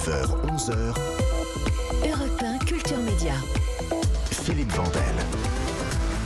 9h, 11h, Europe 1 Culture Média. Philippe Vandel.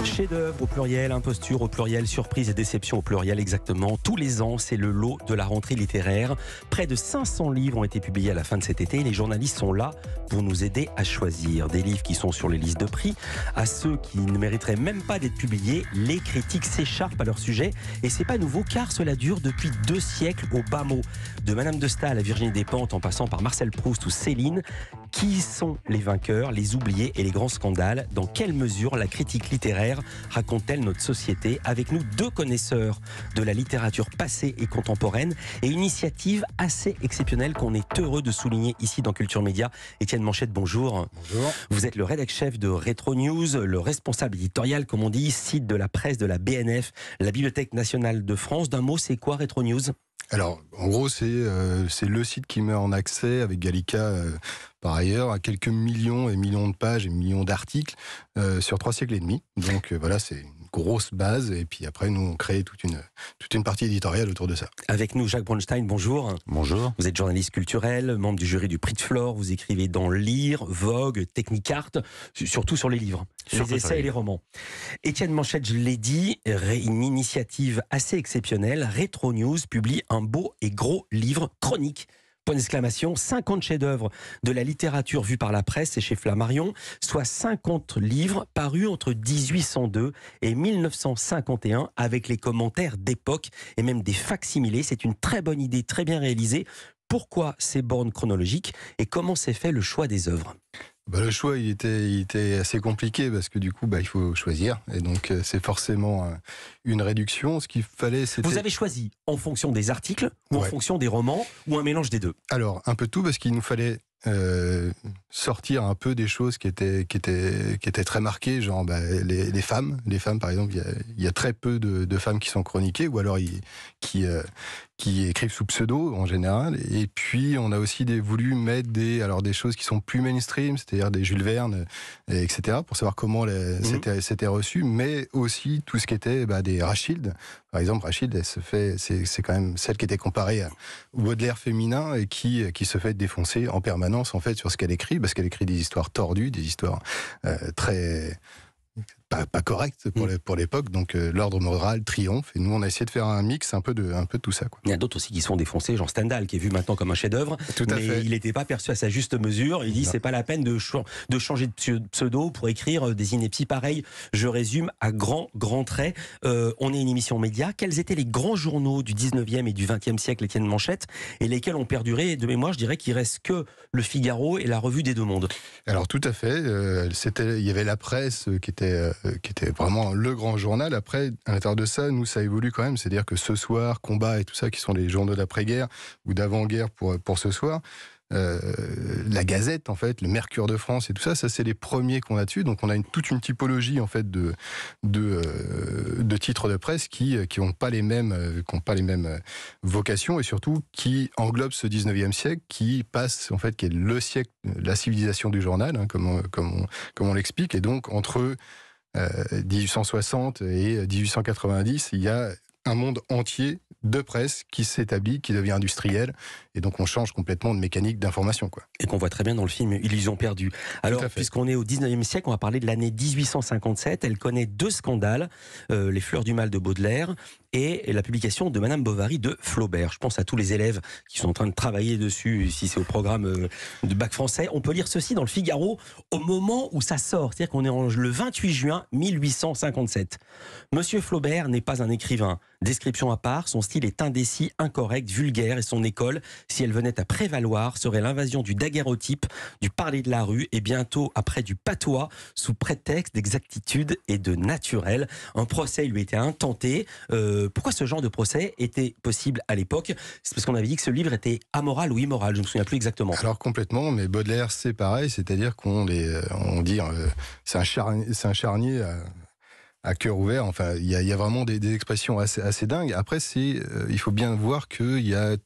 Chef-d'œuvre au pluriel, imposture au pluriel, surprise et déception au pluriel, exactement. Tous les ans, c'est le lot de la rentrée littéraire. Près de 500 livres ont été publiés à la fin de cet été. Les journalistes sont là pour nous aider à choisir. Des livres qui sont sur les listes de prix. À ceux qui ne mériteraient même pas d'être publiés, les critiques s'écharpent à leur sujet. Et c'est pas nouveau car cela dure depuis 2 siècles au bas mot. De Madame de Staël à Virginie Despentes en passant par Marcel Proust ou Céline. Qui sont les vainqueurs, les oubliés et les grands scandales? Dans quelle mesure la critique littéraire raconte-t-elle notre société? Avec nous, 2 connaisseurs de la littérature passée et contemporaine et une initiative assez exceptionnelle qu'on est heureux de souligner ici dans Culture Média. Étienne Manchette, bonjour. Bonjour. Vous êtes le rédac-chef de Rétro News, le responsable éditorial, comme on dit, site de la presse de la BNF, la Bibliothèque nationale de France. D'un mot, c'est quoi Rétro News? Alors, en gros, c'est le site qui met en accès, avec Gallica par ailleurs, à quelques millions et millions de pages et millions d'articles sur 3 siècles et demi. Donc voilà, c'est une grosse base. Et puis après, nous, on crée toute une partie éditoriale autour de ça. Avec nous, Jacques Bronstein, bonjour. Bonjour. Vous êtes journaliste culturel, membre du jury du Prix de Flore. Vous écrivez dans Lire, Vogue, Technicart, surtout sur les livres, les essais et les romans. Étienne Manchette, je l'ai dit, une initiative assez exceptionnelle. Rétro News publie un beau et gros livre chronique. Point d'exclamation, 50 chefs-d'œuvre de la littérature vue par la presse et chez Flammarion, soit 50 livres parus entre 1802 et 1951 avec les commentaires d'époque et même des facsimilés. C'est une très bonne idée, très bien réalisée. Pourquoi ces bornes chronologiques et comment s'est fait le choix des œuvres? Le choix, il était assez compliqué parce que du coup, il faut choisir. Et donc, c'est forcément une réduction. Ce qu'il fallait, c'était... Vous avez choisi en fonction des articles ou en Ouais. fonction des romans ou un mélange des deux? Alors, un peu tout, parce qu'il nous fallait sortir un peu des choses qui étaient très marquées, genre les femmes. Les femmes, par exemple, il y a très peu de femmes qui sont chroniquées, ou alors qui écrivent sous pseudo en général. Et puis, on a aussi voulu mettre des choses qui sont plus mainstream, c'est-à-dire des Jules Verne, etc., pour savoir comment c'était reçu, mais aussi tout ce qui était des Rachilde. Par exemple, Rachilde, c'est quand même celle qui était comparée au Baudelaire féminin et qui se fait défoncer en permanence en fait sur ce qu'elle écrit, parce qu'elle écrit des histoires tordues, des histoires très pas correctes pour l'époque. Donc l'ordre moral triomphe et nous on a essayé de faire un mix un peu de tout ça, quoi. Il y a d'autres aussi qui se font défoncer, genre Stendhal qui est vu maintenant comme un chef-d'œuvre, mais il n'était pas perçu à sa juste mesure. Il dit c'est pas la peine de changer de pseudo pour écrire des inepties pareilles. Je résume à grands traits. On est une émission média. Quels étaient les grands journaux du 19e et du 20e siècle, Étienne Manchette, et lesquels ont perduré? De mémoire, je dirais qu'il reste que Le Figaro et la Revue des Deux Mondes. Alors tout à fait. Il y avait la presse qui était vraiment le grand journal. Après, à l'intérieur de ça, nous, ça évolue quand même. C'est-à-dire que Ce Soir, Combat et tout ça, qui sont les journaux d'après-guerre ou d'avant-guerre pour Ce Soir, la Gazette, en fait, le Mercure de France et tout ça, c'est les premiers qu'on a dessus. Donc on a toute une typologie en fait de titres de presse qui n'ont pas les mêmes vocations et surtout qui englobent ce 19e siècle qui passe en fait, qui est le siècle, la civilisation du journal, hein, comme on l'explique. Et donc entre 1860 et 1890, il y a un monde entier de presse qui s'établit, qui devient industriel, et donc on change complètement de mécanique d'information, quoi. Et qu'on voit très bien dans le film Illusion perdue. Alors, puisqu'on est au 19e siècle, on va parler de l'année 1857. Elle connaît 2 scandales, Les Fleurs du Mal de Baudelaire et la publication de Madame Bovary de Flaubert. Je pense à tous les élèves qui sont en train de travailler dessus, si c'est au programme de bac français. On peut lire ceci dans le Figaro au moment où ça sort, c'est-à-dire qu'on est le 28 juin 1857. Monsieur Flaubert n'est pas un écrivain. Description à part, son style est indécis, incorrect, vulgaire, et son école, si elle venait à prévaloir, serait l'invasion du daguerreotype, du parler de la rue et bientôt après du patois, sous prétexte d'exactitude et de naturel. Un procès lui était intenté. Pourquoi ce genre de procès était possible à l'époque? C'est parce qu'on avait dit que ce livre était amoral ou immoral, je ne me souviens plus exactement. Alors complètement, mais Baudelaire c'est pareil, c'est-à-dire on dit c'est un charnier à cœur ouvert. Enfin, il y a vraiment des expressions assez dingues. Après, il faut bien voir qu'il y a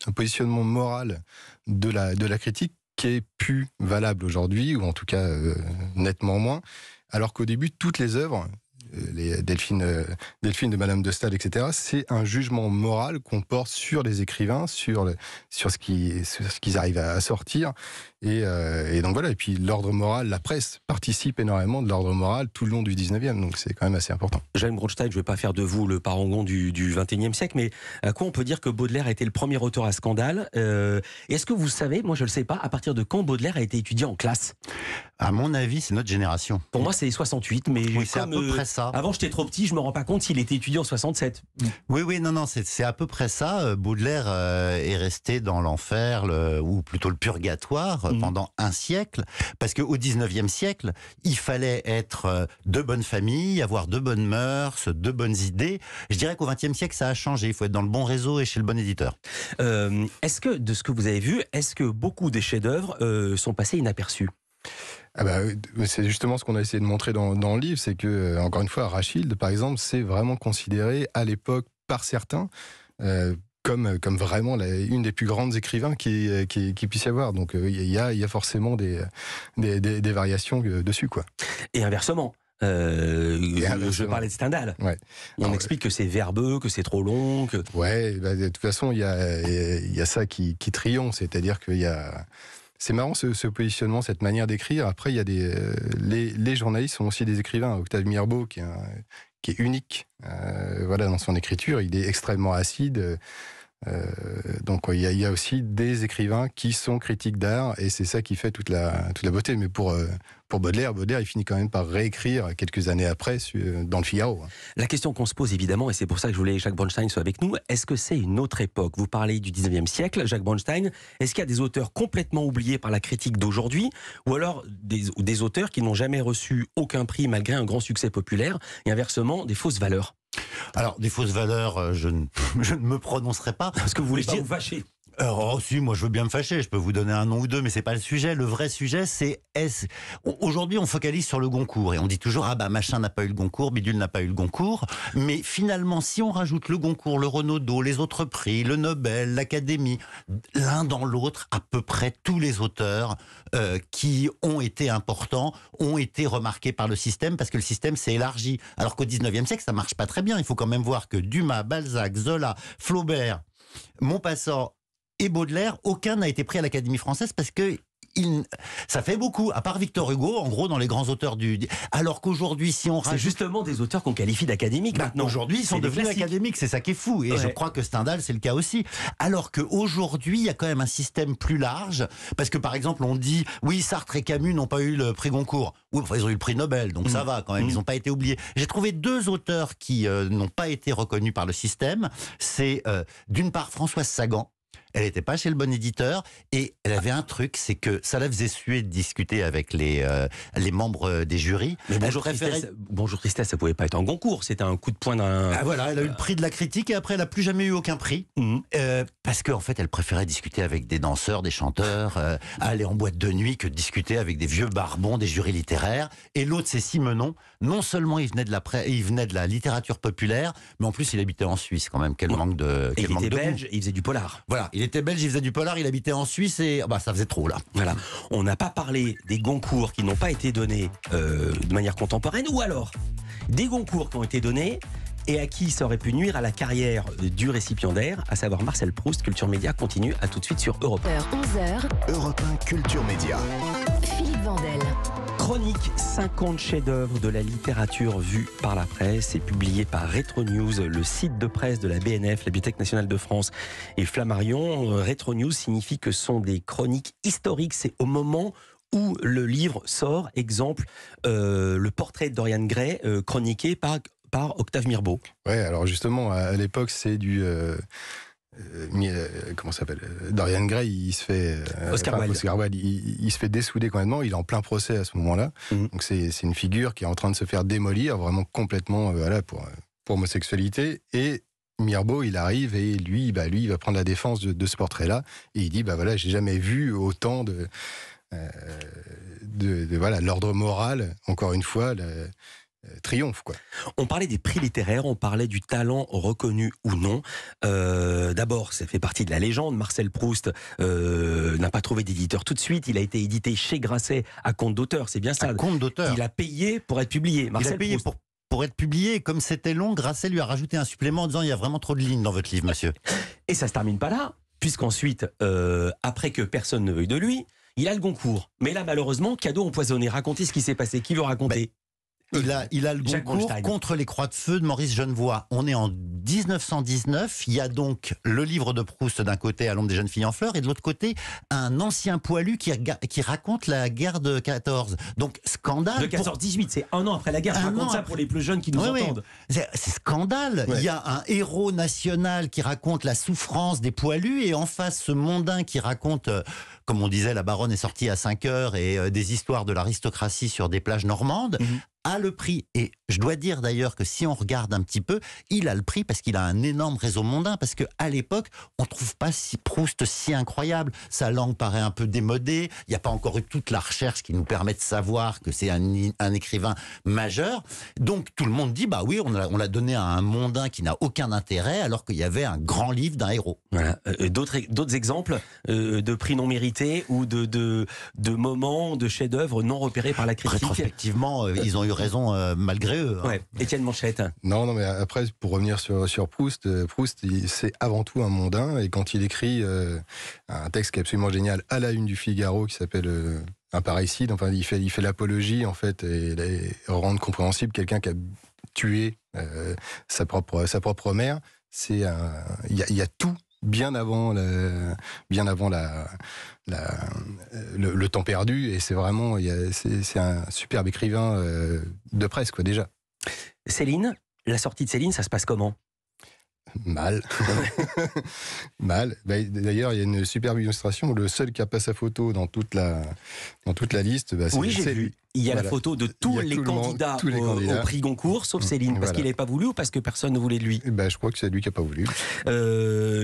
un positionnement moral de la critique qui est plus valable aujourd'hui, ou en tout cas nettement moins, alors qu'au début, toutes les œuvres les Delphine de Madame de Staël, etc. C'est un jugement moral qu'on porte sur les écrivains, sur ce qu'ils arrivent à sortir. Et donc voilà, et puis l'ordre moral, la presse participe énormément de l'ordre moral tout le long du 19e, donc c'est quand même assez important. Jacques Bronstein, je ne vais pas faire de vous le parangon du 21e siècle, mais à quoi on peut dire que Baudelaire a été le premier auteur à scandale Est-ce que vous savez, moi je ne le sais pas, à partir de quand Baudelaire a été étudié en classe? À mon avis, c'est notre génération. Pour moi, c'est 68, mais oui, c'est à peu près ça. Avant, j'étais trop petit, je me rends pas compte s'il était étudié en 67. Oui, non, c'est à peu près ça. Baudelaire est resté dans l'enfer, ou plutôt le purgatoire, pendant un siècle, parce qu'au 19e siècle, il fallait être de bonne famille, avoir de bonnes mœurs, de bonnes idées. Je dirais qu'au 20e siècle, ça a changé. Il faut être dans le bon réseau et chez le bon éditeur. Est-ce que, de ce que vous avez vu, est-ce que beaucoup des chefs-d'œuvre sont passés inaperçus? C'est justement ce qu'on a essayé de montrer dans le livre, c'est que, encore une fois, Rachilde, par exemple, c'est vraiment considéré à l'époque par certains comme vraiment une des plus grandes écrivains qui puisse y avoir. Donc il y a forcément des variations dessus, quoi. Et inversement. Je parlais de Stendhal. Ouais. On explique que c'est verbeux, que c'est trop long. Ouais, de toute façon, il y a ça qui triomphe, c'est-à-dire qu'il y a... C'est marrant ce positionnement, cette manière d'écrire. Après, il y a les journalistes sont aussi des écrivains. Octave Mirbeau, qui est unique, dans son écriture, il est extrêmement acide. Donc il y a aussi des écrivains qui sont critiques d'art, et c'est ça qui fait toute la beauté. Mais pour Baudelaire, il finit quand même par réécrire quelques années après dans le Figaro. La question qu'on se pose évidemment, et c'est pour ça que je voulais que Jacques Bronstein soit avec nous, est-ce que c'est une autre époque? Vous parlez du 19e siècle, Jacques Bronstein. Est-ce qu'il y a des auteurs complètement oubliés par la critique d'aujourd'hui, ou alors des auteurs qui n'ont jamais reçu aucun prix malgré un grand succès populaire, et inversement des fausses valeurs? Alors, des fausses valeurs, je ne me prononcerai pas. Parce que vous voulez pas vous fâcher. Si, moi je veux bien me fâcher, je peux vous donner un nom ou deux, mais c'est pas le sujet. Le vrai sujet, c'est aujourd'hui on focalise sur le Goncourt et on dit toujours machin n'a pas eu le Goncourt, bidule n'a pas eu le Goncourt. Mais finalement, si on rajoute le Goncourt, le Renaudot, les autres prix, le Nobel, l'Académie, l'un dans l'autre, à peu près tous les auteurs qui ont été importants ont été remarqués par le système, parce que le système s'est élargi. Alors qu'au 19e siècle, ça marche pas très bien. Il faut quand même voir que Dumas, Balzac, Zola, Flaubert, Maupassant et Baudelaire, aucun n'a été pris à l'Académie française parce que ça fait beaucoup, à part Victor Hugo, en gros, dans les grands auteurs alors qu'aujourd'hui, si on rajoute... C'est justement des auteurs qu'on qualifie d'académiques maintenant. Aujourd'hui, ils sont devenus académiques, c'est ça qui est fou. Et je crois que Stendhal, c'est le cas aussi. Alors qu'aujourd'hui, il y a quand même un système plus large, parce que par exemple, on dit, oui, Sartre et Camus n'ont pas eu le prix Goncourt. Oui, enfin, ils ont eu le prix Nobel, donc ça va quand même, ils n'ont pas été oubliés. J'ai trouvé deux auteurs qui n'ont pas été reconnus par le système. C'est d'une part Françoise Sagan. Elle n'était pas chez le bon éditeur et elle avait un truc, c'est que ça la faisait suer de discuter avec les membres des jurys. Mais Bonjour Tristesse, ça pouvait pas être un Goncourt, c'était un coup de poing d'un... elle a eu le prix de la critique et après elle n'a plus jamais eu aucun prix. Parce qu'en fait elle préférait discuter avec des danseurs, des chanteurs, aller en boîte de nuit que de discuter avec des vieux barbons, des jurys littéraires. Et l'autre c'est Simenon, non seulement il venait de la littérature populaire, mais en plus il habitait en Suisse quand même, quel manque de... Et il était belge, il faisait du polar. Voilà. Il était belge, il faisait du polar, il habitait en Suisse et ça faisait trop là. Voilà. On n'a pas parlé des Goncourt qui n'ont pas été donnés de manière contemporaine, ou alors des Goncourt qui ont été donnés et à qui ça aurait pu nuire à la carrière du récipiendaire, à savoir Marcel Proust. Culture Média continue, à tout de suite sur Europe 11h, Europe 1 Culture Média. Philippe Vandel. Chronique 50 chefs-d'œuvre de la littérature vue par la presse, est publié par Retro News, le site de presse de la BNF, la Bibliothèque nationale de France et Flammarion. Retro News signifie que ce sont des chroniques historiques, c'est au moment où le livre sort. Exemple, le portrait de Dorian Gray, chroniqué par Octave Mirbeau. Ouais, alors justement, à l'époque, c'est du... comment ça s'appelle, Dorian Gray, il se fait Oscar Wilde, il se fait dessouder complètement, il est en plein procès à ce moment-là. Donc c'est une figure qui est en train de se faire démolir vraiment complètement pour homosexualité. Et Mirbeau, il arrive et lui il va prendre la défense de ce portrait-là et il dit j'ai jamais vu autant de l'ordre moral, encore une fois, triomphe, quoi. On parlait des prix littéraires, on parlait du talent reconnu ou non. D'abord, ça fait partie de la légende. Marcel Proust n'a pas trouvé d'éditeur tout de suite. Il a été édité chez Grasset à compte d'auteur, c'est bien ça. À compte d'auteur. Il a payé pour être publié. Il a payé pour être publié. Comme c'était long, Grasset lui a rajouté un supplément en disant il y a vraiment trop de lignes dans votre livre, monsieur. Et ça se termine pas là, puisqu'ensuite, après que personne ne veuille de lui, il a le Goncourt. Mais là, malheureusement, cadeau empoisonné. Racontez ce qui s'est passé. Qui veut raconter ? Il a le Jacques Goncourt Bronstein. contre les Croix de Feu de Maurice Genevoix. On est en 1919. Il y a donc le livre de Proust d'un côté, À l'ombre des jeunes filles en fleurs, et de l'autre côté, un ancien poilu qui raconte la guerre de 14. Donc, scandale. De 14-18, c'est un an après la guerre. Je raconte ça pour les plus jeunes qui nous entendent. C'est scandale. Ouais. Il y a un héros national qui raconte la souffrance des poilus, et en face, ce mondain qui raconte, comme on disait, la baronne est sortie à 5 heures, et des histoires de l'aristocratie sur des plages normandes. A le prix. Et je dois dire d'ailleurs que si on regarde un petit peu, il a le prix parce qu'il a un énorme réseau mondain, parce qu'à l'époque, on ne trouve pas Proust si incroyable. Sa langue paraît un peu démodée. Il n'y a pas encore eu toute la recherche qui nous permet de savoir que c'est un écrivain majeur. Donc tout le monde dit, bah oui, on l'a donné à un mondain qui n'a aucun intérêt, alors qu'il y avait un grand livre d'un héros. Voilà. D'autres exemples de prix non mérités ou de moments, de chefs-d'œuvre non repérés par la critique. Rétrospectivement, ils ont eu raison malgré eux. Hein. Ouais. Étienne Manchette. Non, mais après, pour revenir sur Proust, c'est avant tout un mondain, et quand il écrit un texte qui est absolument génial à la une du Figaro, qui s'appelle Un parricide, enfin, il fait l'apologie, en fait, et rendre compréhensible quelqu'un qui a tué sa propre mère. Il y a tout bien avant le temps perdu, et c'est vraiment c'est un superbe écrivain de presse, quoi, déjà. Céline, la sortie de Céline, ça se passe comment ? Mal. Mal. D'ailleurs, il y a une superbe illustration où le seul qui n'a pas sa photo dans toute la liste, oui, j'ai vu. Il y a la photo de tous les candidats au prix Goncourt, sauf Céline, parce qu'il n'avait pas voulu ou parce que personne ne voulait de lui. Je crois que c'est lui qui n'a pas voulu.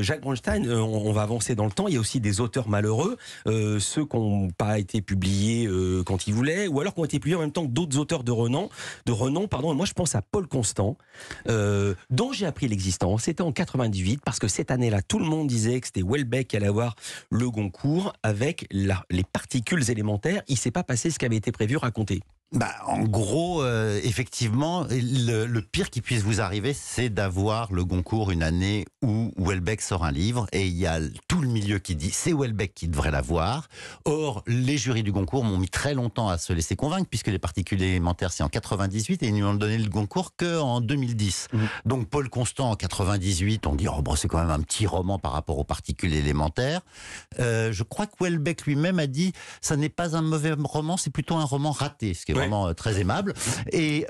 Jacques Bronstein, on va avancer dans le temps. Il y a aussi des auteurs malheureux, ceux qui n'ont pas été publiés quand ils voulaient, ou alors qui ont été publiés en même temps que d'autres auteurs de renom. Et moi, je pense à Paul Constant, dont j'ai appris l'existence. C'était en 98, parce que cette année-là, tout le monde disait que c'était Houellebecq qui allait avoir le Goncourt avec les particules élémentaires. Il ne s'est pas passé ce qui avait été prévu. Raconter. En gros, effectivement, le pire qui puisse vous arriver, c'est d'avoir le Goncourt une année où Houellebecq sort un livre, et il y a tout le milieu qui dit c'est Houellebecq qui devrait l'avoir. Or, les jurys du Goncourt m'ont mis très longtemps à se laisser convaincre, puisque les particules élémentaires, c'est en 98, et ils nous ont donné le Goncourt qu'en 2010. Donc Paul Constant en 98, on dit c'est quand même un petit roman par rapport aux particules élémentaires. Je crois que Houellebecq lui-même a dit ça n'est pas un mauvais roman, c'est plutôt un roman raté, ce qui est vraiment très aimable. Et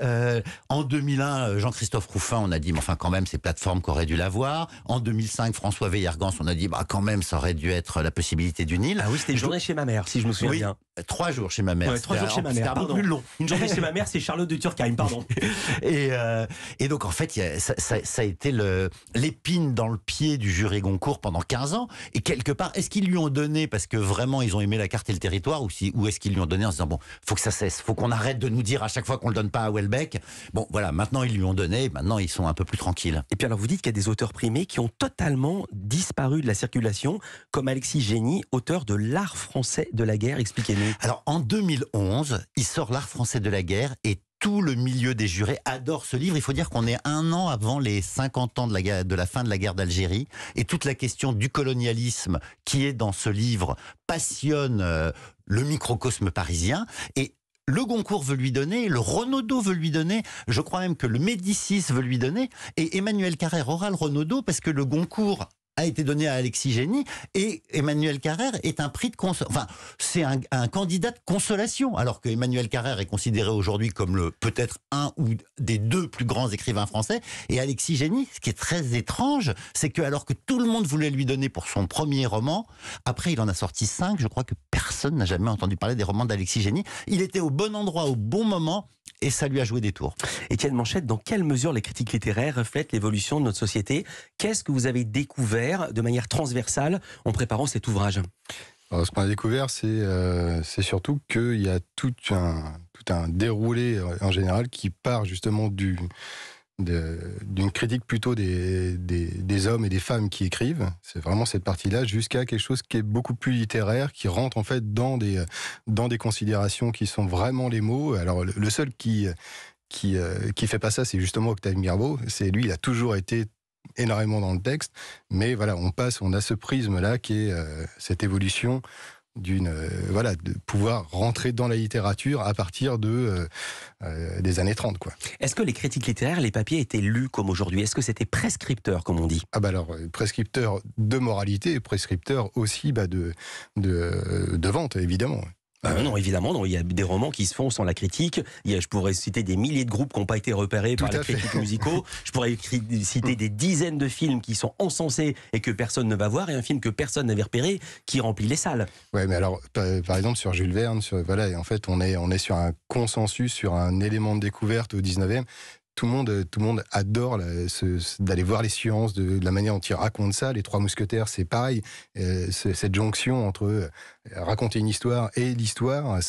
en 2001, Jean-Christophe Rouffin, on a dit, mais enfin quand même, c'est Plateforme qui aurait dû l'avoir. En 2005, François Veillargans, on a dit, quand même, ça aurait dû être La possibilité du Nil. Ah oui, c'était une journée chez ma mère, si je me souviens bien. 3 jours chez ma mère. Ouais, 3 jours chez ma mère, C'était un peu plus long. Une journée chez ma mère, c'est Charlotte de Turckheim, pardon. Et donc, en fait, ça a été l'épine dans le pied du jury Goncourt pendant 15 ans. Et quelque part, est-ce qu'ils lui ont donné parce que vraiment, ils ont aimé la carte et le territoire, ou est-ce qu'ils lui ont donné en se disant, faut que ça cesse, faut qu'on arrête de nous dire à chaque fois qu'on le donne pas à Houellebecq. Bon, voilà, maintenant, ils lui ont donné, maintenant, ils sont un peu plus tranquilles. Et puis alors, vous dites qu'il y a des auteurs primés qui ont totalement disparu de la circulation, comme Alexis Génie, auteur de L'Art français de la guerre. Expliquez-nous. Alors, en 2011, il sort L'Art français de la guerre, et tout le milieu des jurés adore ce livre. Il faut dire qu'on est 1 an avant les 50 ans de la fin de la guerre d'Algérie, et toute la question du colonialisme qui est dans ce livre passionne le microcosme parisien. Et le Goncourt veut lui donner, le Renaudot veut lui donner, je crois même que le Médicis veut lui donner, et Emmanuel Carrère aura le Renaudot parce que le Goncourt a été donné à Alexis Génie, et Emmanuel Carrère est un prix de c'est un candidat de consolation, alors que Emmanuel Carrère est considéré aujourd'hui comme peut-être un ou des 2 plus grands écrivains français, et Alexis Génie, ce qui est très étrange, c'est que alors que tout le monde voulait lui donner pour son premier roman, après il en a sorti 5, je crois que personne n'a jamais entendu parler des romans d'Alexis Génie. Il était au bon endroit au bon moment, et ça lui a joué des tours. Étienne Manchette, dans quelle mesure les critiques littéraires reflètent l'évolution de notre société ? Qu'est-ce que vous avez découvert de manière transversale en préparant cet ouvrage ? Alors, ce qu'on a découvert, c'est surtout qu'il y a tout un déroulé en général qui part justement d'une critique plutôt des hommes et des femmes qui écrivent. C'est vraiment cette partie-là, jusqu'à quelque chose qui est beaucoup plus littéraire, qui rentre en fait dans des considérations qui sont vraiment les mots. Alors le seul qui qui fait pas ça, c'est justement Octave Mirbeau. C'est lui, il a toujours été énormément dans le texte, mais voilà, on a ce prisme-là qui est cette évolution de pouvoir rentrer dans la littérature à partir des années 30, quoi. Est-ce que les critiques littéraires, les papiers étaient lus comme aujourd'hui? Est-ce que c'était prescripteur, comme on dit? Ah bah alors, prescripteur de moralité et prescripteur aussi de vente, évidemment. Non, évidemment, non. Il y a des romans qui se font sans la critique. Je pourrais citer des milliers de groupes qui n'ont pas été repérés par les critiques musicaux. Je pourrais citer des dizaines de films qui sont encensés et que personne ne va voir, et un film que personne n'avait repéré qui remplit les salles. Ouais, mais alors, par exemple, sur Jules Verne, et en fait, on est sur un consensus, sur un élément de découverte au 19e. Tout le monde adore d'aller voir les sciences, de la manière dont il raconte ça. Les Trois Mousquetaires, c'est pareil. Cette jonction entre raconter une histoire et l'histoire,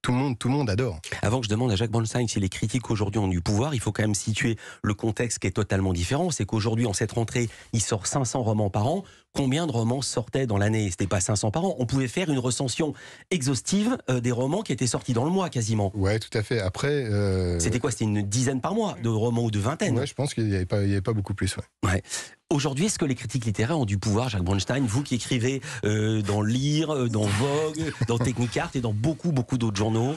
tout le monde adore. Avant que je demande à Jacques Bronstein si les critiques aujourd'hui ont du pouvoir, il faut quand même situer le contexte qui est totalement différent. C'est qu'aujourd'hui, en cette rentrée, il sort 500 romans par an. Combien de romans sortaient dans l'année? C'était pas 500 par an. On pouvait faire une recension exhaustive des romans qui étaient sortis dans le mois, quasiment. Ouais, tout à fait. Après, c'était quoi? C'était une dizaine par mois de romans ou de vingtaine? Ouais, je pense qu'il n'y avait pas beaucoup plus. Ouais. Aujourd'hui, est-ce que les critiques littéraires ont du pouvoir, Jacques Bronstein, vous qui écrivez dans Lire, dans Vogue, dans Technicart et dans beaucoup d'autres journaux?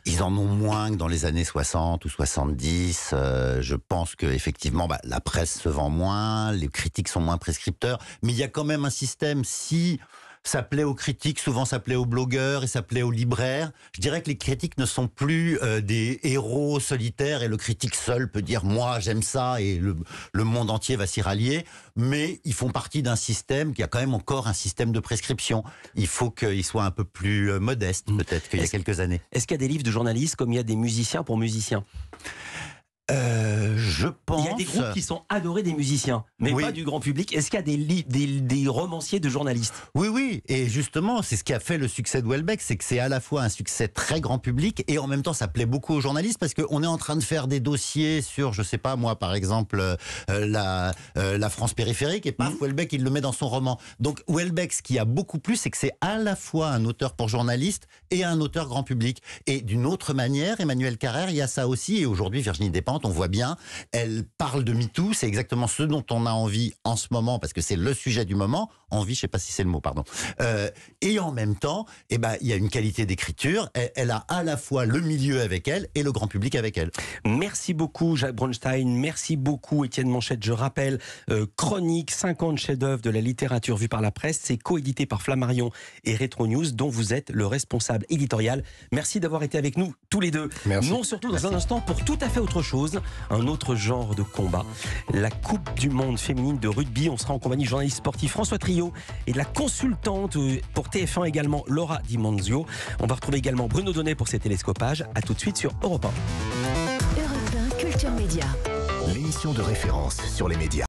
Ils en ont moins que dans les années 60 ou 70. Je pense qu'effectivement, la presse se vend moins, les critiques sont moins prescripteurs, mais il y a quand même un système. Si ça plaît aux critiques, souvent ça plaît aux blogueurs et ça plaît aux libraires. Je dirais que les critiques ne sont plus des héros solitaires et le critique seul peut dire « moi j'aime ça » et le monde entier va s'y rallier. Mais ils font partie d'un système qui a quand même encore un système de prescription. Il faut qu'il soit un peu plus modeste peut-être qu'il y a quelques années. Est-ce qu'il y a des livres de journalistes comme il y a des musiciens pour musiciens? Je pense... Il y a des groupes qui sont adorés des musiciens, mais pas du grand public. Est-ce qu'il y a des romanciers de journalistes? Oui, et justement, c'est ce qui a fait le succès de Houellebecq, c'est que c'est à la fois un succès très grand public et en même temps ça plaît beaucoup aux journalistes parce qu'on est en train de faire des dossiers sur, je sais pas moi, par exemple, la France périphérique et paf, Houellebecq il le met dans son roman. Donc Houellebecq, ce qui a beaucoup plu, c'est que c'est à la fois un auteur pour journalistes et un auteur grand public. Et d'une autre manière, Emmanuelle Carrère, il y a ça aussi, et aujourd'hui Virginie Despentes, on voit bien, elle parle de MeToo, c'est exactement ce dont on a envie en ce moment, parce que c'est le sujet du moment, envie, je sais pas si c'est le mot, pardon. Et en même temps, il y a une qualité d'écriture, elle a à la fois le milieu avec elle et le grand public avec elle. Merci beaucoup Jacques Bronstein, merci beaucoup Étienne Manchette. Je rappelle, Chronique, 50 chefs-d'œuvre de la littérature vue par la presse, c'est coédité par Flammarion et Retro News, dont vous êtes le responsable éditorial. Merci d'avoir été avec nous tous les deux. Merci. Nous on se retrouve dans un instant pour tout à fait autre chose, un autre genre de combat. La Coupe du Monde féminine de rugby. On sera en compagnie du journaliste sportif François Trio et de la consultante pour TF1 également, Laura Di Monzio. On va retrouver également Bruno Donnet pour ses télescopages. À tout de suite sur Europe 1. Europe 1 Culture Média. L'émission de référence sur les médias.